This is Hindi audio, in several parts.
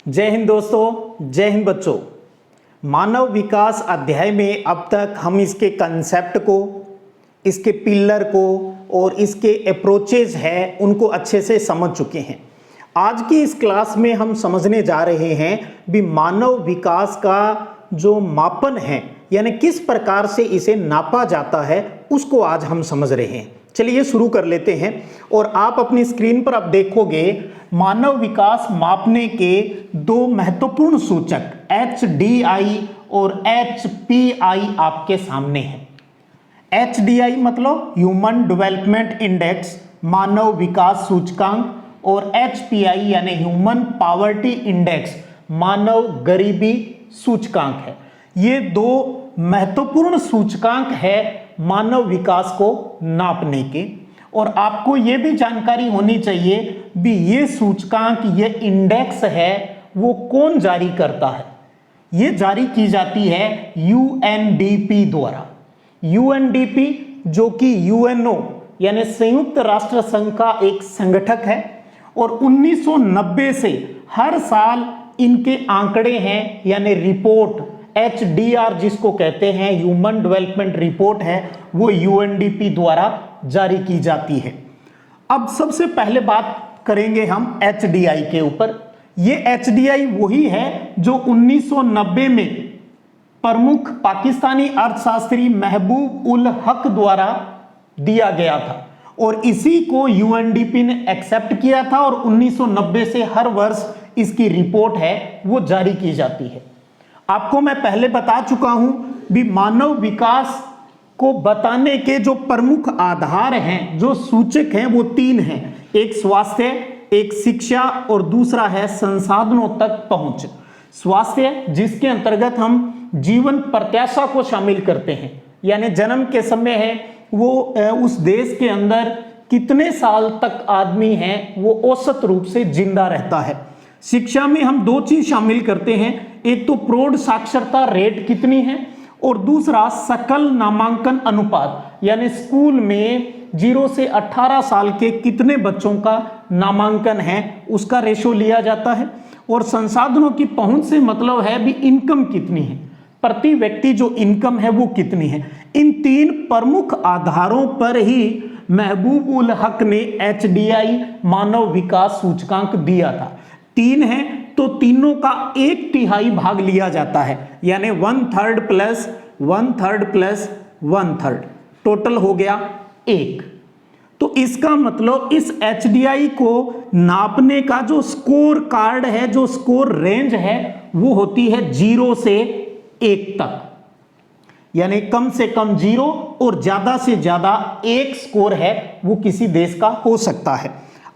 जय हिंद दोस्तों, जय हिंद बच्चों। मानव विकास अध्याय में अब तक हम इसके कंसेप्ट को, इसके पिलर को और इसके अप्रोचेज है उनको अच्छे से समझ चुके हैं। आज की इस क्लास में हम समझने जा रहे हैं भी मानव विकास का जो मापन है यानी किस प्रकार से इसे नापा जाता है उसको आज हम समझ रहे हैं। चलिए शुरू कर लेते हैं। और आप अपनी स्क्रीन पर अब देखोगे मानव विकास मापने के दो महत्वपूर्ण सूचक HDI और HPI आपके सामने हैं। HDI मतलब ह्यूमन डेवलपमेंट इंडेक्स, मानव विकास सूचकांक, और HPI यानी ह्यूमन पॉवर्टी इंडेक्स, मानव गरीबी सूचकांक है। ये दो महत्वपूर्ण सूचकांक है मानव विकास को नापने के। और आपको ये भी जानकारी होनी चाहिए भी ये सूचकांक, ये इंडेक्स है वो कौन जारी करता है। ये जारी की जाती है UNDP द्वारा। UNDP जो कि UNO यानी संयुक्त राष्ट्र संघ का एक संगठक है और 1990 से हर साल इनके आंकड़े हैं यानी रिपोर्ट HDR जिसको कहते हैं, ह्यूमन डेवलपमेंट रिपोर्ट है, वो UNDP द्वारा जारी की जाती है। अब सबसे पहले बात करेंगे हम HDI के ऊपर। ये HDI वही है जो 1990 में प्रमुख पाकिस्तानी अर्थशास्त्री महबूब उल हक द्वारा दिया गया था और इसी को UNDP ने एक्सेप्ट किया था और 1990 से हर वर्ष इसकी रिपोर्ट है वो जारी की जाती है। आपको मैं पहले बता चुका हूं भी मानव विकास को बताने के जो प्रमुख आधार हैं, जो सूचक हैं, वो तीन हैं। एक स्वास्थ्य, एक शिक्षा और दूसरा है संसाधनों तक पहुंच। स्वास्थ्य जिसके अंतर्गत हम जीवन प्रत्याशा को शामिल करते हैं यानी जन्म के समय है वो उस देश के अंदर कितने साल तक आदमी है वो औसत रूप से जिंदा रहता है। शिक्षा में हम दो चीज शामिल करते हैं, एक तो प्रौढ़ साक्षरता रेट कितनी है और दूसरा सकल नामांकन अनुपात यानी स्कूल में 0 से 18 साल के कितने बच्चों का नामांकन है उसका रेशो लिया जाता है। और संसाधनों की पहुंच से मतलब है भी इनकम कितनी है, प्रति व्यक्ति जो इनकम है वो कितनी है। इन तीन प्रमुख आधारों पर ही महबूब उल हक ने HDI मानव विकास सूचकांक दिया था। तीन है तो तीनों का 1/3 भाग लिया जाता है यानी 1/3 प्लस 1/3 प्लस 1/3 टोटल हो गया 1। तो इसका मतलब इस HDI को नापने का जो स्कोर कार्ड है, जो स्कोर रेंज है वो होती है 0 से 1 तक यानी कम से कम 0 और ज्यादा से ज्यादा 1 स्कोर है वो किसी देश का हो सकता है।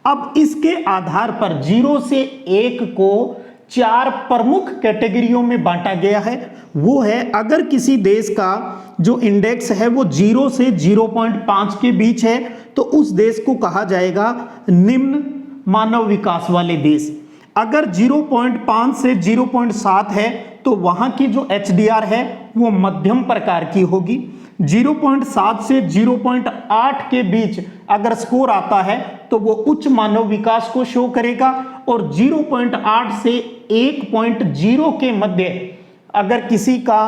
अब इसके आधार पर 0 से 1 को 4 प्रमुख कैटेगरियों में बांटा गया है। वो है अगर किसी देश का जो इंडेक्स है वो 0 से 0.5 के बीच है तो उस देश को कहा जाएगा निम्न मानव विकास वाले देश। अगर 0.5 से 0.7 है तो वहां की जो HDR है वो मध्यम प्रकार की होगी। 0.7 से 0.8 के बीच अगर स्कोर आता है तो वो उच्च मानव विकास को शो करेगा और 0.8 से 1.0 के मध्य अगर किसी का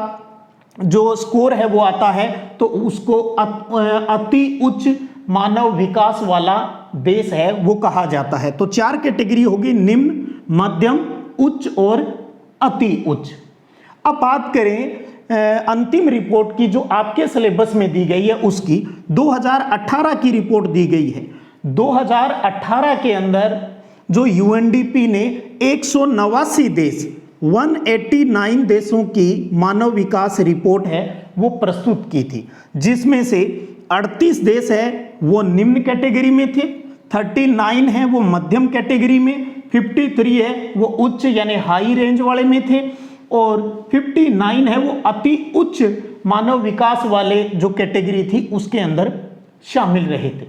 जो स्कोर है वो आता है तो उसको अति उच्च मानव विकास वाला देश है वो कहा जाता है। तो 4 कैटेगरी होगी, निम्न, मध्यम, उच्च और अति उच्च। अब बात करें अंतिम रिपोर्ट की जो आपके सिलेबस में दी गई है उसकी 2018 की रिपोर्ट दी गई है। 2018 के अंदर जो UNDP ने 189 देश 189 देशों की मानव विकास रिपोर्ट है वो प्रस्तुत की थी, जिसमें से 38 देश है वो निम्न कैटेगरी में थे, 39 है वो मध्यम कैटेगरी में, 53 है वो उच्च यानी हाई रेंज वाले में थे और 59 है वो अति उच्च मानव विकास वाले जो कैटेगरी थी उसके अंदर शामिल रहे थे।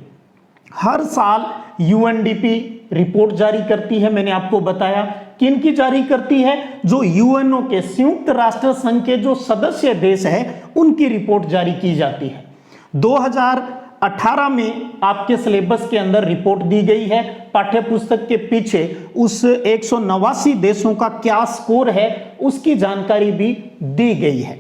हर साल UNDP रिपोर्ट जारी करती है। मैंने आपको बताया किन की जारी करती है, जो UNO के संयुक्त राष्ट्र संघ के जो सदस्य देश है उनकी रिपोर्ट जारी की जाती है। 2018 में आपके सिलेबस के अंदर रिपोर्ट दी गई है। पाठ्य पुस्तक के पीछे उस 189 देशों का क्या स्कोर है उसकी जानकारी भी दी गई है।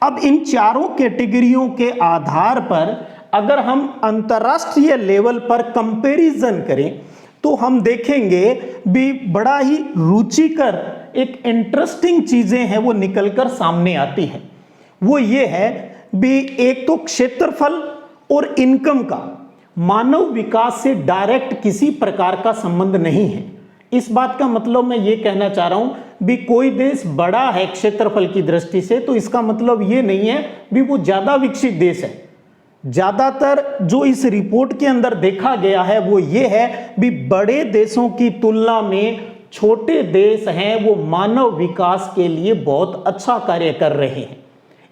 अब इन चारों कैटेगरियों के आधार पर अगर हम अंतर्राष्ट्रीय लेवल पर कंपैरिजन करें तो हम देखेंगे भी बड़ा ही रुचिकर एक इंटरेस्टिंग चीजें हैं वो निकलकर सामने आती है। वो ये है भी एक तो क्षेत्रफल और इनकम का मानव विकास से डायरेक्ट किसी प्रकार का संबंध नहीं है। इस बात का मतलब मैं ये कहना चाह रहा हूं भी कोई देश बड़ा है क्षेत्रफल की दृष्टि से तो इसका मतलब ये नहीं है भी वो ज्यादा विकसित देश है। ज्यादातर जो इस रिपोर्ट के अंदर देखा गया है वो ये है भी बड़े देशों की तुलना में छोटे देश हैं वो मानव विकास के लिए बहुत अच्छा कार्य कर रहे हैं।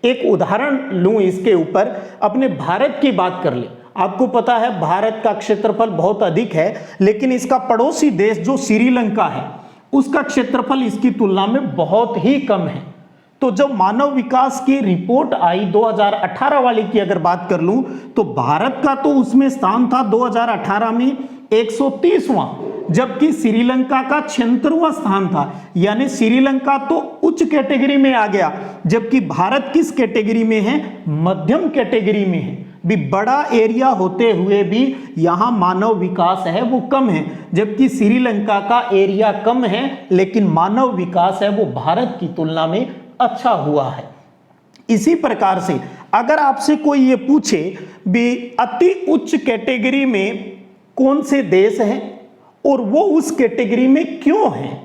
एक उदाहरण लूं इसके ऊपर, अपने भारत की बात कर ले। आपको पता है भारत का क्षेत्रफल बहुत अधिक है, लेकिन इसका पड़ोसी देश जो श्रीलंका है उसका क्षेत्रफल इसकी तुलना में बहुत ही कम है। तो जब मानव विकास की रिपोर्ट आई 2018 वाली की अगर बात कर लूं तो भारत का तो उसमें स्थान था 2018 में 130वां, जबकि श्रीलंका का 76वां स्थान था। यानी श्रीलंका तो उच्च कैटेगरी में आ गया, जबकि भारत किस कैटेगरी में है? मध्यम कैटेगरी में है। भी बड़ा एरिया होते हुए भी यहां मानव विकास है वो कम है, जबकि श्रीलंका का एरिया कम है लेकिन मानव विकास है वो भारत की तुलना में अच्छा हुआ है। इसी प्रकार से अगर आपसे कोई ये पूछे भी अति उच्च कैटेगरी में कौन से देश हैं और वो उस कैटेगरी में क्यों हैं,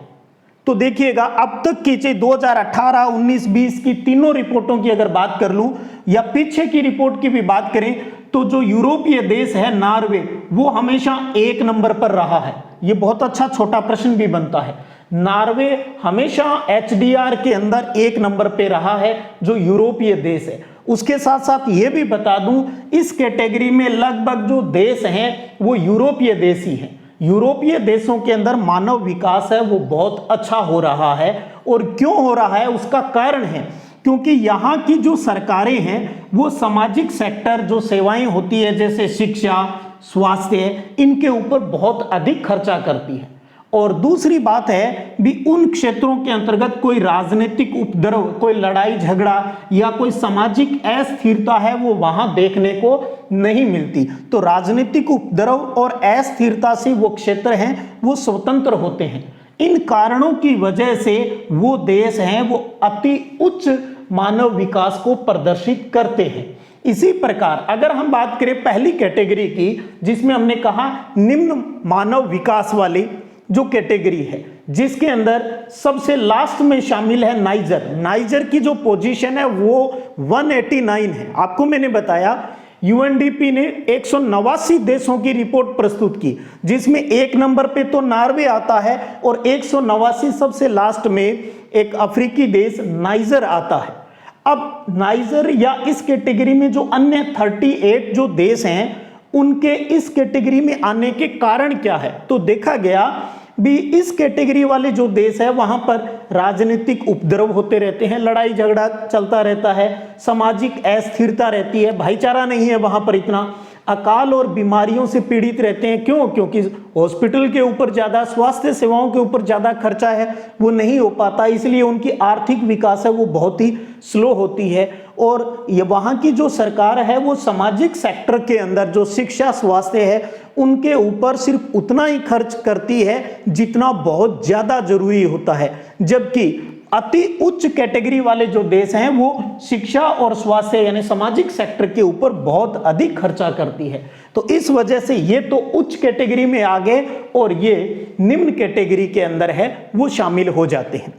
तो देखिएगा अब तक की 2018, 19, 20 की तीनों रिपोर्टों की अगर बात कर लूं या पीछे की रिपोर्ट की भी बात करें तो जो यूरोपीय देश है नॉर्वे वो हमेशा 1 नंबर पर रहा है। ये बहुत अच्छा छोटा प्रश्न भी बनता है। नॉर्वे हमेशा HDR के अंदर 1 नंबर पे रहा है जो यूरोपीय देश है। उसके साथ साथ ये भी बता दूं इस कैटेगरी में लगभग जो देश हैं वो यूरोपीय देश ही हैं। यूरोपीय देशों के अंदर मानव विकास है वो बहुत अच्छा हो रहा है। और क्यों हो रहा है उसका कारण है क्योंकि यहाँ की जो सरकारें हैं वो सामाजिक सेक्टर जो सेवाएं होती है जैसे शिक्षा, स्वास्थ्य, इनके ऊपर बहुत अधिक खर्चा करती है। और दूसरी बात है भी उन क्षेत्रों के अंतर्गत कोई राजनीतिक उपद्रव, कोई लड़ाई झगड़ा या कोई सामाजिक अस्थिरता है वो वहां देखने को नहीं मिलती। तो राजनीतिक उपद्रव और अस्थिरता से वो क्षेत्र हैं वो स्वतंत्र होते हैं। इन कारणों की वजह से वो देश हैं वो अति उच्च मानव विकास को प्रदर्शित करते हैं। इसी प्रकार अगर हम बात करें पहली कैटेगरी की जिसमें हमने कहा निम्न मानव विकास वाली जो कैटेगरी है जिसके अंदर सबसे लास्ट में शामिल है नाइजर। नाइजर की जो पोजीशन है वो 189 है। आपको मैंने बताया UNDP ने 189 देशों की रिपोर्ट प्रस्तुत की जिसमें 1 नंबर पे तो नॉर्वे आता है और 189 सबसे लास्ट में एक अफ्रीकी देश नाइजर आता है। अब नाइजर या इस कैटेगरी में जो अन्य 38 जो देश हैं उनके इस कैटेगरी में आने के कारण क्या है, तो देखा गया भी इस कैटेगरी वाले जो देश है वहां पर राजनीतिक उपद्रव होते रहते हैं, लड़ाई झगड़ा चलता रहता है, सामाजिक अस्थिरता रहती है, भाईचारा नहीं है वहां पर इतना, अकाल और बीमारियों से पीड़ित रहते हैं। क्यों? क्योंकि हॉस्पिटल के ऊपर ज़्यादा, स्वास्थ्य सेवाओं के ऊपर ज़्यादा खर्चा है, वो नहीं हो पाता, इसलिए उनकी आर्थिक विकास है वो बहुत ही स्लो होती है। और ये वहाँ की जो सरकार है वो सामाजिक सेक्टर के अंदर जो शिक्षा, स्वास्थ्य है उनके ऊपर सिर्फ उतना ही खर्च करती है जितना बहुत ज़्यादा जरूरी होता है, जबकि अति उच्च कैटेगरी वाले जो देश हैं वो शिक्षा और स्वास्थ्य यानी सामाजिक सेक्टर के ऊपर बहुत अधिक खर्चा करती है। तो इस वजह से ये तो उच्च कैटेगरी में आ गए और ये निम्न कैटेगरी के अंदर है वो शामिल हो जाते हैं।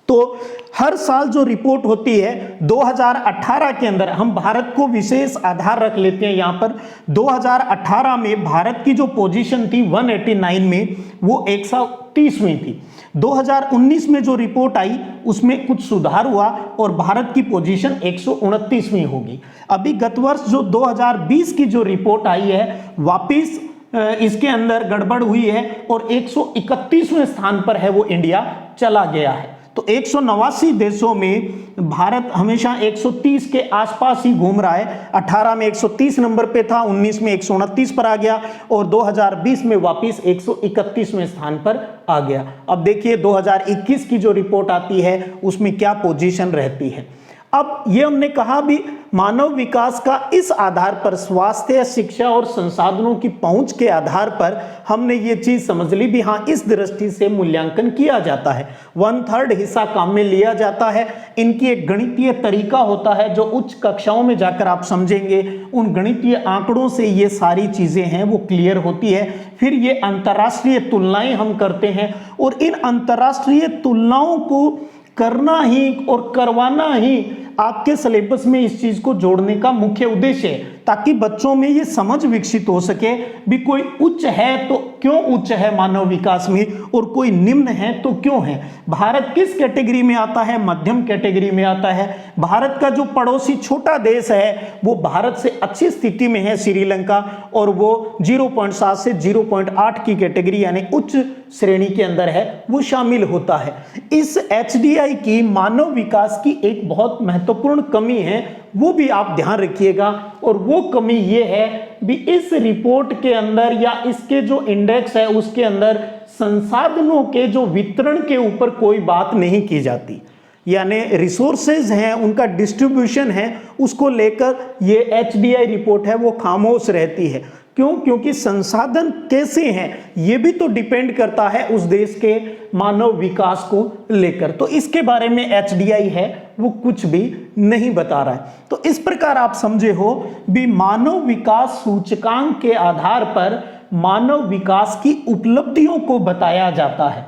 तो हर साल जो रिपोर्ट होती है 2018 के अंदर, हम भारत को विशेष आधार रख लेते हैं यहाँ पर, 2018 में भारत की जो पोजीशन थी 189 में वो 130वीं थी। 2019 में जो रिपोर्ट आई उसमें कुछ सुधार हुआ और भारत की पोजीशन 129वीं होगी। अभी गत वर्ष जो 2020 की जो रिपोर्ट आई है वापिस इसके अंदर गड़बड़ हुई है और 131वें स्थान पर है वो इंडिया चला गया है। तो 189 देशों में भारत हमेशा 130 के आसपास ही घूम रहा है। 18 में 130 नंबर पे था, 19 में 129 पर आ गया और 2020 में वापस 131वें स्थान पर आ गया। अब देखिए 2021 की जो रिपोर्ट आती है उसमें क्या पोजीशन रहती है। अब ये हमने कहा भी मानव विकास का इस आधार पर, स्वास्थ्य, शिक्षा और संसाधनों की पहुंच के आधार पर हमने ये चीज समझ ली भी हाँ इस दृष्टि से मूल्यांकन किया जाता है। 1/3 हिस्सा काम में लिया जाता है। इनकी एक गणितीय तरीका होता है जो उच्च कक्षाओं में जाकर आप समझेंगे। उन गणितीय आंकड़ों से ये सारी चीजें हैं वो क्लियर होती है। फिर ये अंतर्राष्ट्रीय तुलनाएं हम करते हैं और इन अंतर्राष्ट्रीय तुलनाओं को करना ही और करवाना ही आपके सिलेबस में इस चीज को जोड़ने का मुख्य उद्देश्य है, ताकि बच्चों में ये समझ विकसित हो सके भी कोई उच्च है तो क्यों उच्च है मानव विकास में और कोई निम्न है तो क्यों है। भारत किस कैटेगरी में आता है? मध्यम कैटेगरी में आता है। भारत का जो पड़ोसी छोटा देश है वो भारत से अच्छी स्थिति में है, श्रीलंका, और वो 0.7 से 0.8 की कैटेगरी यानी उच्च श्रेणी के अंदर है, वो शामिल होता है। इस HDI की मानव विकास की एक बहुत महत्वपूर्ण कमी है, वो भी आप ध्यान रखिएगा, और वो कमी ये है भी इस रिपोर्ट के अंदर या इसके जो इंडेक्स है उसके अंदर संसाधनों के जो वितरण के ऊपर कोई बात नहीं की जाती, यानी रिसोर्सेज हैं उनका डिस्ट्रीब्यूशन है उसको लेकर ये HDI रिपोर्ट है वो खामोश रहती है। क्यों? क्योंकि संसाधन कैसे हैं ये भी तो डिपेंड करता है उस देश के मानव विकास को लेकर। तो इसके बारे में HDI है वो कुछ भी नहीं बता रहा है। तो इस प्रकार आप समझे हो भी मानव विकास सूचकांक के आधार पर मानव विकास की उपलब्धियों को बताया जाता है।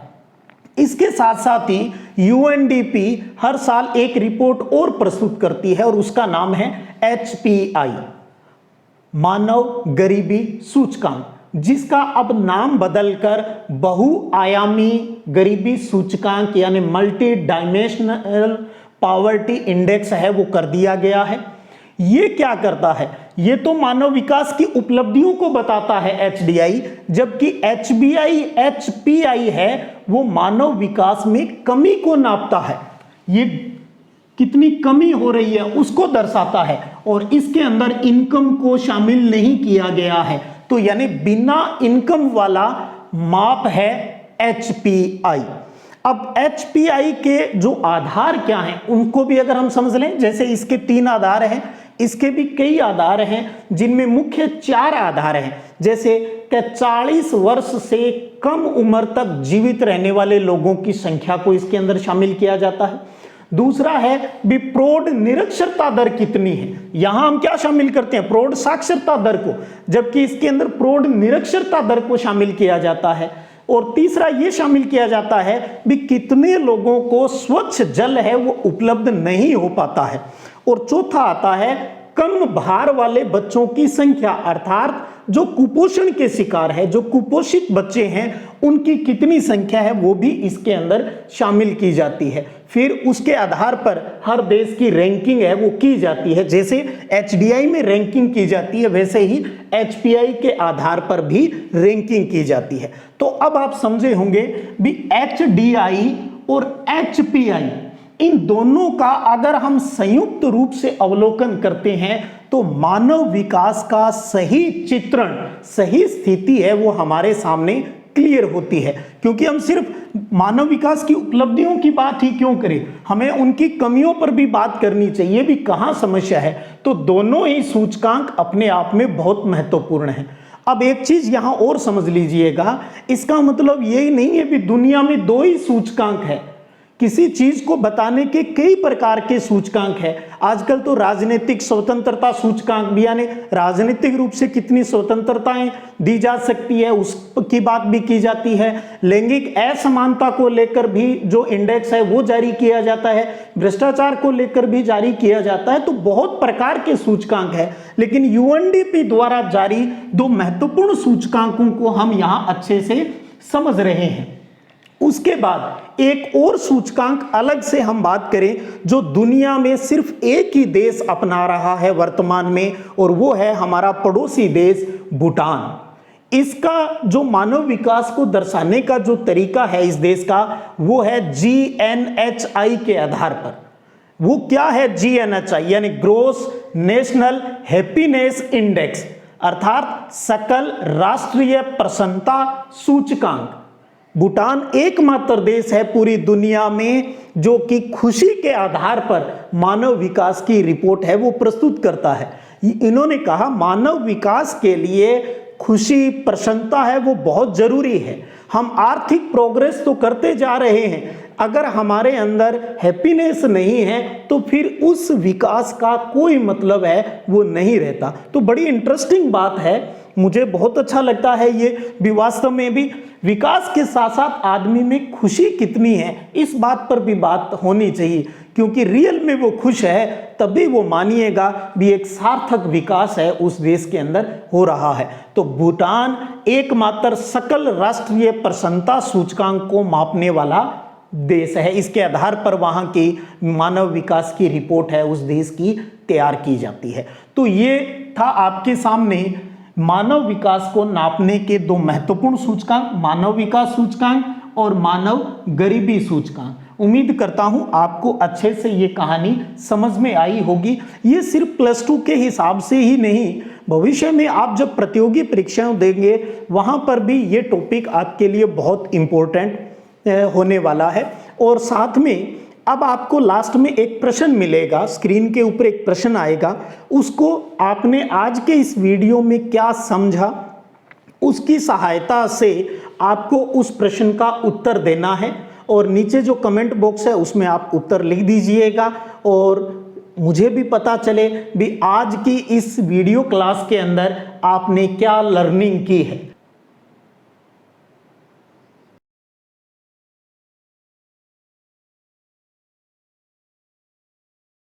इसके साथ साथ ही UNDP हर साल एक रिपोर्ट और प्रस्तुत करती है और उसका नाम है HPI, मानव गरीबी सूचकांक, जिसका अब नाम बदलकर बहुआयामी गरीबी सूचकांक यानी मल्टी डायमेंशनल पॉवर्टी इंडेक्स है वो कर दिया गया है। ये क्या करता है? ये तो मानव विकास की उपलब्धियों को बताता है HDI, जबकि HPI है वो मानव विकास में कमी को नापता है। ये कितनी कमी हो रही है उसको दर्शाता है और इसके अंदर इनकम को शामिल नहीं किया गया है। तो यानी बिना इनकम वाला माप है HPI। अब HPI के जो आधार क्या हैं उनको भी अगर हम समझ लें, जैसे इसके 3 आधार हैं, इसके भी कई आधार हैं जिनमें मुख्य 4 आधार हैं। जैसे 40 वर्ष से कम उम्र तक जीवित रहने वाले लोगों की संख्या को इसके अंदर शामिल किया जाता है। दूसरा है भी प्रौढ़ निरक्षरता दर कितनी है, यहां हम क्या शामिल करते हैं? प्रौढ़ साक्षरता दर को, जबकि इसके अंदर प्रौढ़ निरक्षरता दर को शामिल किया जाता है। और तीसरा ये शामिल किया जाता है भी कितने लोगों को स्वच्छ जल है वो उपलब्ध नहीं हो पाता है। और चौथा आता है कम भार वाले बच्चों की संख्या, अर्थात जो कुपोषण के शिकार है, जो कुपोषित बच्चे हैं उनकी कितनी संख्या है वो भी इसके अंदर शामिल की जाती है। फिर उसके आधार पर हर देश की रैंकिंग है वो की जाती है। जैसे HDI में रैंकिंग की जाती है वैसे ही HPI के आधार पर भी रैंकिंग की जाती है। तो अब आप समझे होंगे भी HDI और HPI इन दोनों का अगर हम संयुक्त रूप से अवलोकन करते हैं तो मानव विकास का सही चित्रण, सही स्थिति है वो हमारे सामने क्लियर होती है। क्योंकि हम सिर्फ मानव विकास की उपलब्धियों की बात ही क्यों करें, हमें उनकी कमियों पर भी बात करनी चाहिए भी कहां समस्या है। तो दोनों ही सूचकांक अपने आप में बहुत महत्वपूर्ण है। अब एक चीज यहां और समझ लीजिएगा, इसका मतलब यही नहीं है कि दुनिया में 2 ही सूचकांक है। किसी चीज को बताने के कई प्रकार के सूचकांक है। आजकल तो राजनीतिक स्वतंत्रता सूचकांक भी, यानी राजनीतिक रूप से कितनी स्वतंत्रताएं दी जा सकती है उसकी बात भी की जाती है। लैंगिक असमानता को लेकर भी जो इंडेक्स है वो जारी किया जाता है, भ्रष्टाचार को लेकर भी जारी किया जाता है। तो बहुत प्रकार के सूचकांक है, लेकिन UNDP द्वारा जारी 2 महत्वपूर्ण सूचकांकों को हम यहां अच्छे से समझ रहे हैं। उसके बाद एक और सूचकांक अलग से हम बात करें जो दुनिया में सिर्फ एक ही देश अपना रहा है वर्तमान में, और वो है हमारा पड़ोसी देश भूटान। इसका जो मानव विकास को दर्शाने का जो तरीका है इस देश का, वो है GNHI के आधार पर। वो क्या है GNHI? यानी ग्रोस नेशनल हैप्पीनेस इंडेक्स, अर्थात सकल राष्ट्रीय प्रसन्नता सूचकांक। भूटान एकमात्र देश है पूरी दुनिया में जो कि खुशी के आधार पर मानव विकास की रिपोर्ट है वो प्रस्तुत करता है। इन्होंने कहा मानव विकास के लिए खुशी, प्रसन्नता है वो बहुत जरूरी है। हम आर्थिक प्रोग्रेस तो करते जा रहे हैं, अगर हमारे अंदर हैप्पीनेस नहीं है तो फिर उस विकास का कोई मतलब है वो नहीं रहता। तो बड़ी इंटरेस्टिंग बात है, मुझे बहुत अच्छा लगता है ये भी। वास्तव में भी विकास के साथ साथ आदमी में खुशी कितनी है इस बात पर भी बात होनी चाहिए, क्योंकि रियल में वो खुश है तभी वो मानिएगा भी एक सार्थक विकास है उस देश के अंदर हो रहा है। तो भूटान एकमात्र सकल राष्ट्रीय प्रसन्नता सूचकांक को मापने वाला देश है। इसके आधार पर वहां की मानव विकास की रिपोर्ट है उस देश की तैयार की जाती है। तो ये था आपके सामने मानव विकास को नापने के दो महत्वपूर्ण सूचकांक, मानव विकास सूचकांक और मानव गरीबी सूचकांक। उम्मीद करता हूं आपको अच्छे से ये कहानी समझ में आई होगी। ये सिर्फ +2 के हिसाब से ही नहीं, भविष्य में आप जब प्रतियोगी परीक्षाएं देंगे वहां पर भी ये टॉपिक आपके लिए बहुत इंपॉर्टेंट होने वाला है। और साथ में अब आपको लास्ट में एक प्रश्न मिलेगा, स्क्रीन के ऊपर एक प्रश्न आएगा, उसको आपने आज के इस वीडियो में क्या समझा उसकी सहायता से आपको उस प्रश्न का उत्तर देना है। और नीचे जो कमेंट बॉक्स है उसमें आप उत्तर लिख दीजिएगा और मुझे भी पता चले भी आज की इस वीडियो क्लास के अंदर आपने क्या लर्निंग की है।